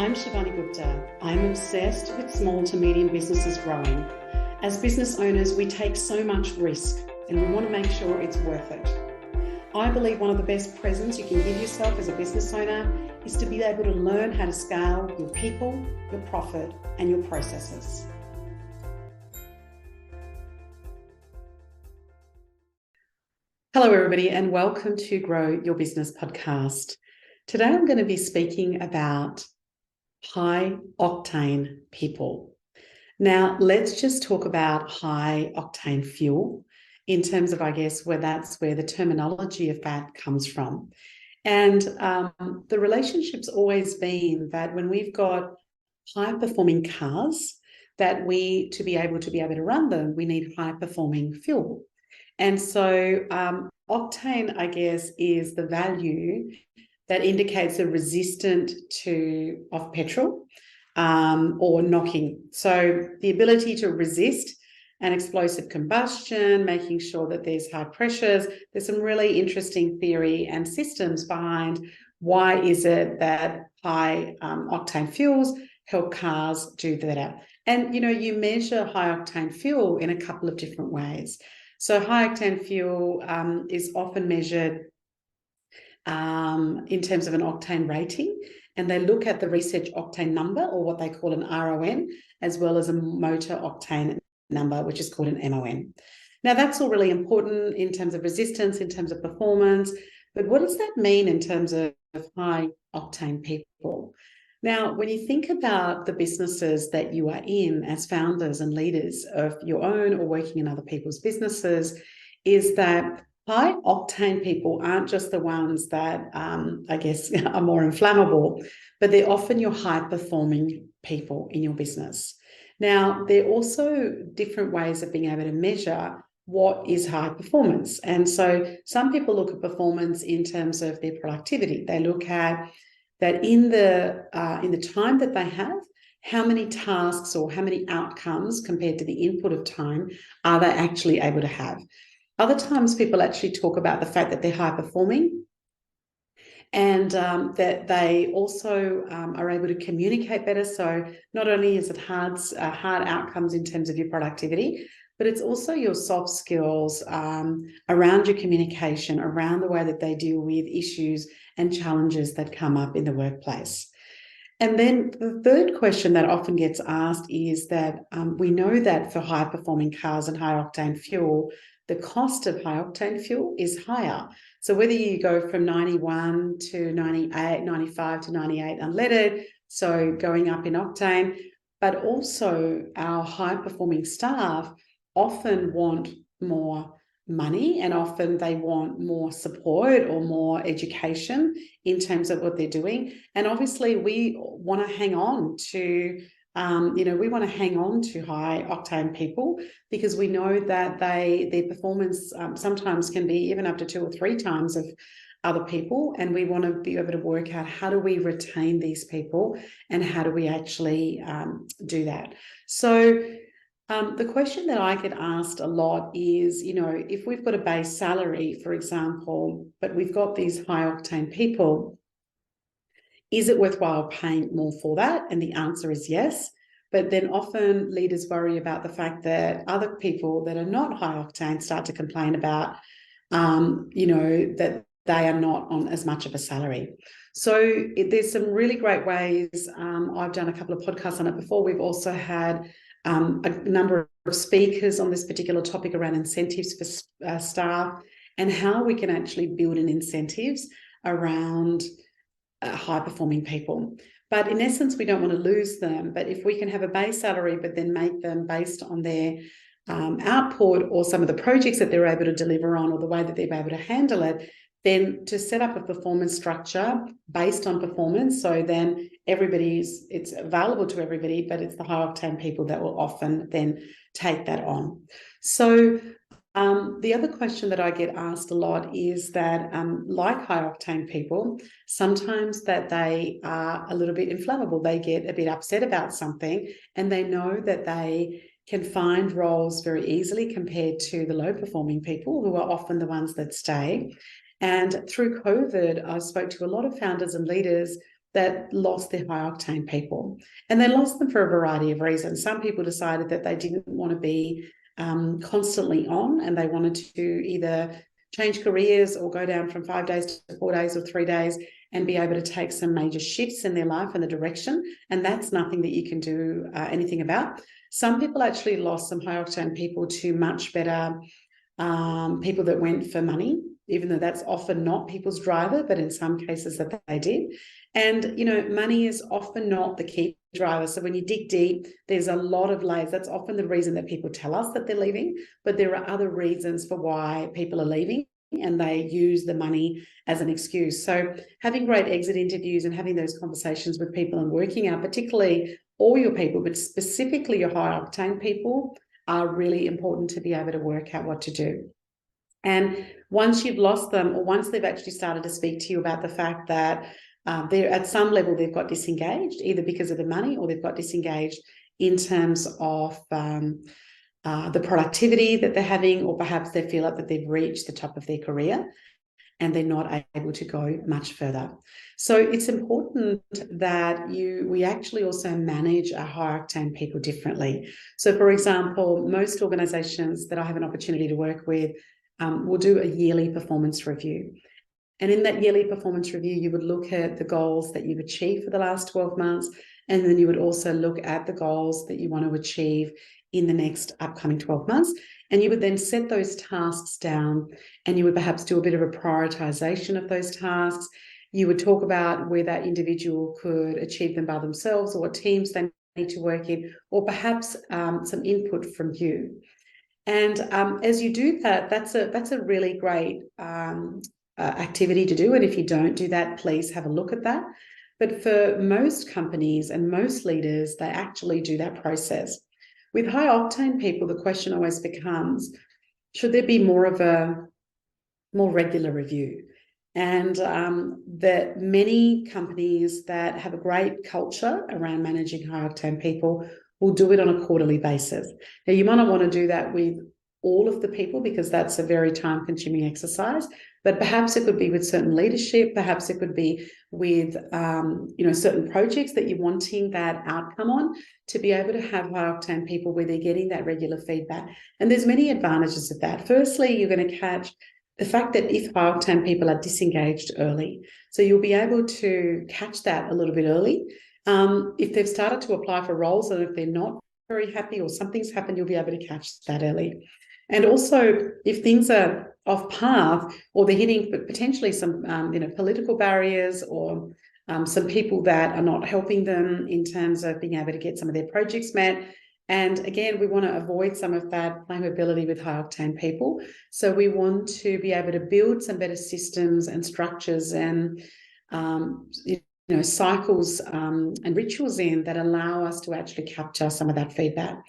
I'm Shivani Gupta. I'm obsessed with small to medium businesses growing. As business owners, we take so much risk and we want to make sure it's worth it. I believe one of the best presents you can give yourself as a business owner is to be able to learn how to scale your people, your profit, and your processes. Hello, everybody, and welcome to Grow Your Business podcast. Today, I'm going to be speaking about high octane people. Now, let's just talk about high octane fuel in terms of, I guess, that's where the terminology of that comes from. And the relationship's always been that when we've got high performing cars, that to be able to run them, we need high performing fuel. And so octane, I guess, is the value that indicates a resistant of petrol or knocking. So the ability to resist an explosive combustion, making sure that there's high pressures. There's some really interesting theory and systems behind why is it that high octane fuels help cars do that. And, you measure high octane fuel in a couple of different ways. So high octane fuel is often measured in terms of an octane rating, and they look at the research octane number, or what they call an RON, as well as a motor octane number, which is called an MON. Now, that's all really important in terms of resistance, in terms of performance, but what does that mean in terms of high octane people? Now, when you think about the businesses that you are in as founders and leaders of your own or working in other people's businesses, is that high octane people aren't just the ones that, I guess, are more inflammable, but they're often your high performing people in your business. Now, there are also different ways of being able to measure what is high performance. And so some people look at performance in terms of their productivity. They look at that in the time that they have, how many tasks or how many outcomes compared to the input of time are they actually able to have. Other times people actually talk about the fact that they're high performing and that they also are able to communicate better. So not only is it hard outcomes in terms of your productivity, but it's also your soft skills around your communication, around the way that they deal with issues and challenges that come up in the workplace. And then the third question that often gets asked is that we know that for high performing cars and high octane fuel, the cost of high octane fuel is higher. So whether you go from 91 to 98, 95 to 98 unleaded, so going up in octane, but also our high performing staff often want more money, and often they want more support or more education in terms of what they're doing. And obviously we want to hang on to high octane people because we know that their performance sometimes can be even up to 2 or 3 times of other people. And we want to be able to work out how do we retain these people and how do we actually do that. So the question that I get asked a lot is, if we've got a base salary, for example, but we've got these high octane people, is it worthwhile paying more for that? And the answer is yes. But then often leaders worry about the fact that other people that are not high octane start to complain about, that they are not on as much of a salary. So there's some really great ways. I've done a couple of podcasts on it before. We've also had a number of speakers on this particular topic around incentives for staff and how we can actually build in incentives around high-performing people. But in essence, we don't want to lose them. But if we can have a base salary, but then make them based on their output or some of the projects that they're able to deliver on or the way that they're able to handle it, then to set up a performance structure based on performance. So then it's available to everybody, but it's the high octane people that will often then take that on. So the other question that I get asked a lot is that like high octane people, sometimes that they are a little bit inflammable. They get a bit upset about something and they know that they can find roles very easily compared to the low performing people who are often the ones that stay. And through COVID, I spoke to a lot of founders and leaders that lost their high octane people, and they lost them for a variety of reasons. Some people decided that they didn't want to be constantly on, and they wanted to either change careers or go down from 5 days to 4 days or 3 days and be able to take some major shifts in their life and the direction. And that's nothing that you can do anything about. Some people actually lost some high octane people to much better people that went for money, even though that's often not people's driver, but in some cases that they did. And, money is often not the key driver. So when you dig deep, there's a lot of layers. That's often the reason that people tell us that they're leaving, but there are other reasons for why people are leaving, and they use the money as an excuse. So having great exit interviews and having those conversations with people and working out, particularly all your people, but specifically your high octane people, are really important to be able to work out what to do. And once you've lost them, or once they've actually started to speak to you about the fact that they're at some level they've got disengaged, either because of the money or they've got disengaged in terms of the productivity that they're having, or perhaps they feel like that they've reached the top of their career and they're not able to go much further. So it's important that we actually also manage our high octane people differently. So for example, most organizations that I have an opportunity to work with will do a yearly performance review. And in that yearly performance review, you would look at the goals that you've achieved for the last 12 months, and then you would also look at the goals that you want to achieve in the next upcoming 12 months. And you would then set those tasks down, and you would perhaps do a bit of a prioritization of those tasks. You would talk about where that individual could achieve them by themselves, or what teams they need to work in, or perhaps some input from you. And as you do that, that's a really great activity to do. And if you don't do that, please have a look at that. But for most companies and most leaders, they actually do that process. With high octane people, the question always becomes, should there be more of a more regular review? And that many companies that have a great culture around managing high octane people will do it on a quarterly basis. Now, you might not want to do that with all of the people, because that's a very time-consuming exercise, but perhaps it could be with certain leadership, perhaps it could be with certain projects that you're wanting that outcome on, to be able to have high octane people where they're getting that regular feedback. And there's many advantages of that. Firstly, you're going to catch the fact that if high octane people are disengaged early, so you'll be able to catch that a little bit early. If they've started to apply for roles, and if they're not very happy or something's happened, you'll be able to catch that early. And also, if things are off path, or they're hitting potentially some political barriers, or some people that are not helping them in terms of being able to get some of their projects met. And again, we want to avoid some of that flammability with high octane people. So we want to be able to build some better systems and structures and cycles and rituals in that allow us to actually capture some of that feedback.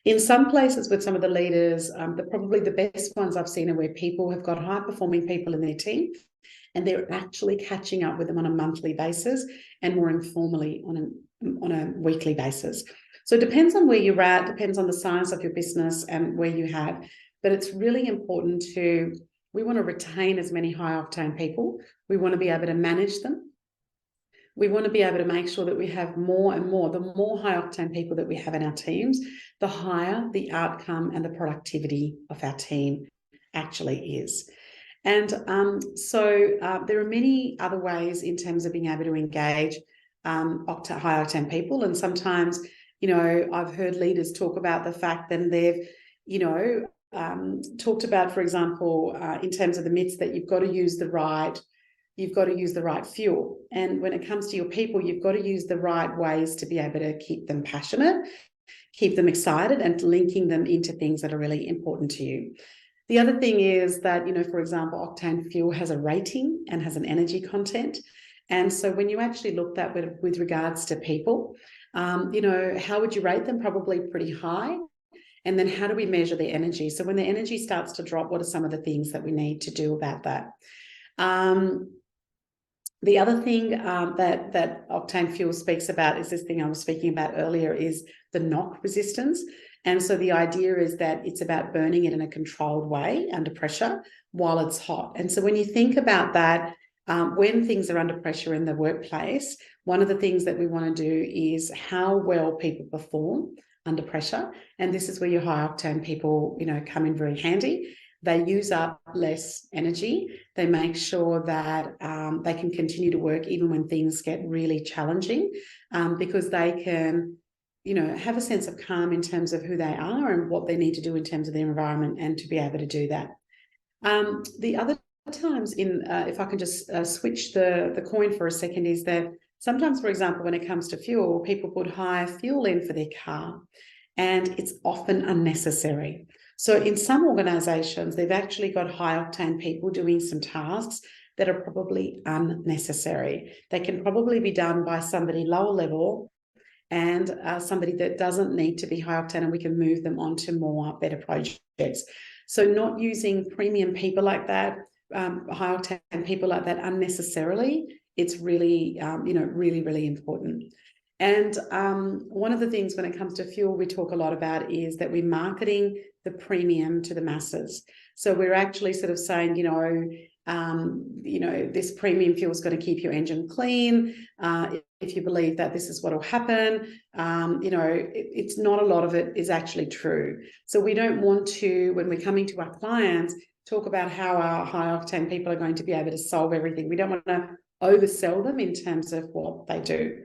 In some places with some of the leaders, probably the best ones I've seen are where people have got high-performing people in their team, and they're actually catching up with them on a monthly basis and more informally on a weekly basis. So it depends on where you're at, depends on the size of your business and where you have, but it's really important we want to retain as many high-octane people. We want to be able to manage them. We want to be able to make sure that we have more and more. The more high-octane people that we have in our teams, the higher the outcome and the productivity of our team actually is. And there are many other ways in terms of being able to engage high-octane people. And sometimes, I've heard leaders talk about the fact that they've, talked about, for example, in terms of the myths, that you've got to use the right fuel. And when it comes to your people, you've got to use the right ways to be able to keep them passionate, keep them excited, and linking them into things that are really important to you. The other thing is that, for example, Octane Fuel has a rating and has an energy content. And so when you actually look at that with regards to people, how would you rate them? Probably pretty high. And then how do we measure their energy? So when the energy starts to drop, what are some of the things that we need to do about that? The other thing that Octane Fuel speaks about is this thing I was speaking about earlier, is the knock resistance. And so the idea is that it's about burning it in a controlled way under pressure while it's hot. And so when you think about that, when things are under pressure in the workplace, one of the things that we want to do is how well people perform under pressure. And this is where your high octane people, come in very handy. They use up less energy. They make sure that they can continue to work even when things get really challenging, because they can, have a sense of calm in terms of who they are and what they need to do in terms of their environment, and to be able to do that. The other times if I can just switch the coin for a second, is that sometimes, for example, when it comes to fuel, people put higher fuel in for their car, and it's often unnecessary. So in some organizations, they've actually got high octane people doing some tasks that are probably unnecessary. They can probably be done by somebody lower level, and somebody that doesn't need to be high octane, and we can move them on to more better projects. So not using premium people like that, high octane people like that unnecessarily, it's really, really important. And one of the things when it comes to fuel we talk a lot about is that we're marketing the premium to the masses. So we're actually sort of saying, this premium fuel is going to keep your engine clean. If you believe that this is what will happen, it's not a lot of it is actually true. So we don't want to, when we're coming to our clients, talk about how our high octane people are going to be able to solve everything. We don't want to oversell them in terms of what they do.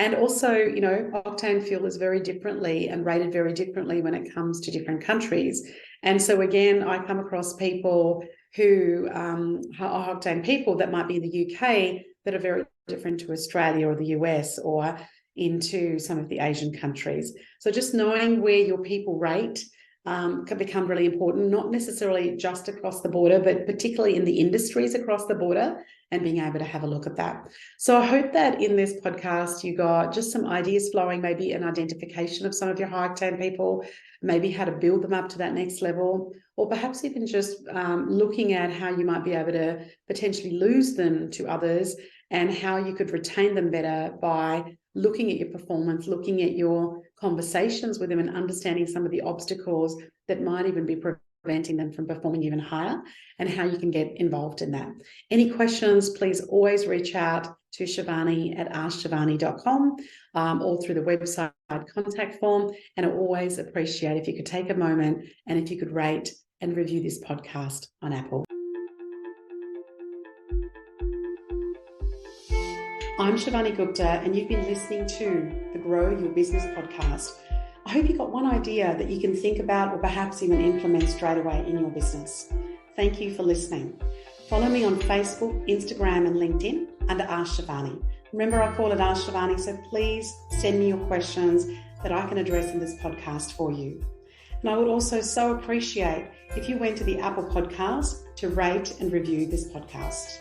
And also, octane fuel is very differently and rated very differently when it comes to different countries. And so again, I come across people who are octane people that might be in the UK that are very different to Australia or the US or into some of the Asian countries. So just knowing where your people rate can become really important, not necessarily just across the border, but particularly in the industries across the border, and being able to have a look at that. So I hope that in this podcast, you got just some ideas flowing, maybe an identification of some of your high octane people, maybe how to build them up to that next level, or perhaps even just looking at how you might be able to potentially lose them to others, and how you could retain them better by looking at your performance, looking at your conversations with them, and understanding some of the obstacles that might even be preventing them from performing even higher, and how you can get involved in that. Any questions, please always reach out to Shivani at askshivani.com or through the website contact form. And I always appreciate if you could take a moment and if you could rate and review this podcast on Apple. I'm Shivani Gupta, and you've been listening to the Grow Your Business podcast. I hope you got one idea that you can think about or perhaps even implement straight away in your business. Thank you for listening. Follow me on Facebook, Instagram, and LinkedIn under Ask Shivani. Remember, I call it Ask Shivani, so please send me your questions that I can address in this podcast for you. And I would also so appreciate if you went to the Apple Podcast to rate and review this podcast.